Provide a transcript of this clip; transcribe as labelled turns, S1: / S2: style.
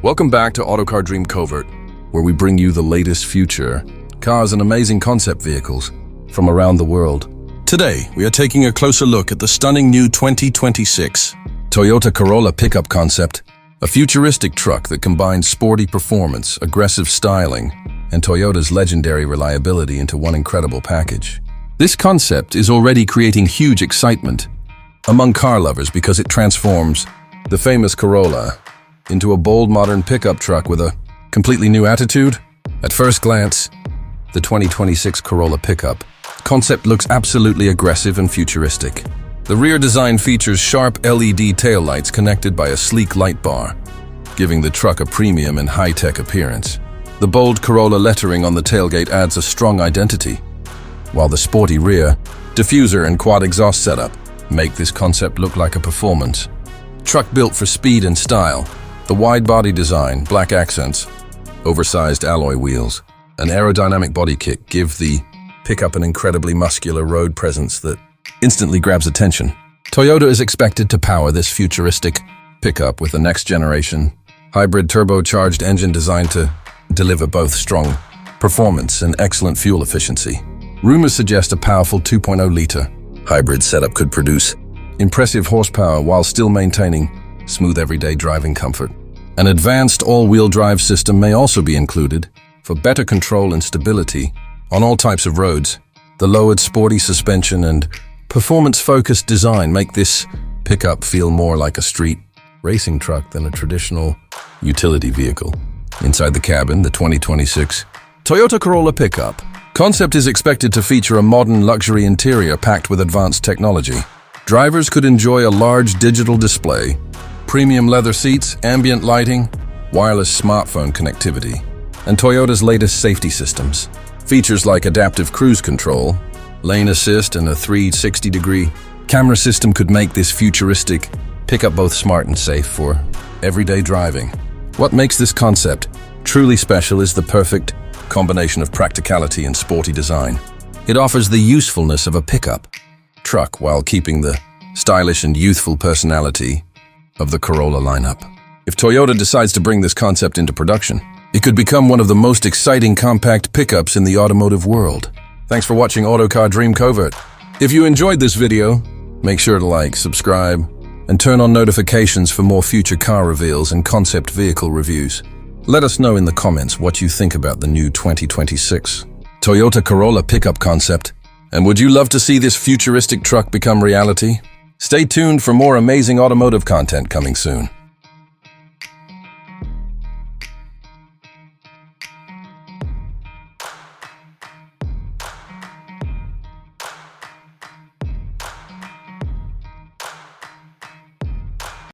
S1: Welcome back to Auto Car Dream Covert, where we bring you the latest future cars and amazing concept vehicles from around the world. Today, we are taking a closer look at the stunning new 2026 Toyota Corolla Pickup Concept, a futuristic truck that combines sporty performance, aggressive styling, and Toyota's legendary reliability into one incredible package. This concept is already creating huge excitement among car lovers because it transforms the famous Corolla into a bold modern pickup truck with a completely new attitude. At first glance, the 2026 Corolla Pickup concept looks absolutely aggressive and futuristic. The rear design features sharp LED taillights connected by a sleek light bar, giving the truck a premium and high-tech appearance. The bold Corolla lettering on the tailgate adds a strong identity, while the sporty rear, diffuser and quad exhaust setup make this concept look like a performance truck built for speed and style. The wide body design, black accents, oversized alloy wheels, and aerodynamic body kit give the pickup an incredibly muscular road presence that instantly grabs attention. Toyota is expected to power this futuristic pickup with a next-generation hybrid turbocharged engine designed to deliver both strong performance and excellent fuel efficiency. Rumors suggest a powerful 2.0-liter hybrid setup could produce impressive horsepower while still maintaining smooth everyday driving comfort. An advanced all-wheel drive system may also be included for better control and stability on all types of roads. The lowered sporty suspension and performance-focused design make this pickup feel more like a street racing truck than a traditional utility vehicle. Inside the cabin, the 2026 Toyota Corolla Pickup concept is expected to feature a modern luxury interior packed with advanced technology. Drivers could enjoy a large digital display, premium leather seats, ambient lighting, wireless smartphone connectivity, and Toyota's latest safety systems. Features like adaptive cruise control, lane assist, and a 360-degree camera system could make this futuristic pickup both smart and safe for everyday driving. What makes this concept truly special is the perfect combination of practicality and sporty design. It offers the usefulness of a pickup truck while keeping the stylish and youthful personality of the Corolla lineup. If Toyota decides to bring this concept into production, it could become one of the most exciting compact pickups in the automotive world. Thanks for watching Auto Car Dream Covert. If you enjoyed this video, make sure to like, subscribe, and turn on notifications for more future car reveals and concept vehicle reviews. Let us know in the comments what you think about the new 2026 Toyota Corolla Pickup Concept. And would you love to see this futuristic truck become reality? Stay tuned for more amazing automotive content coming soon.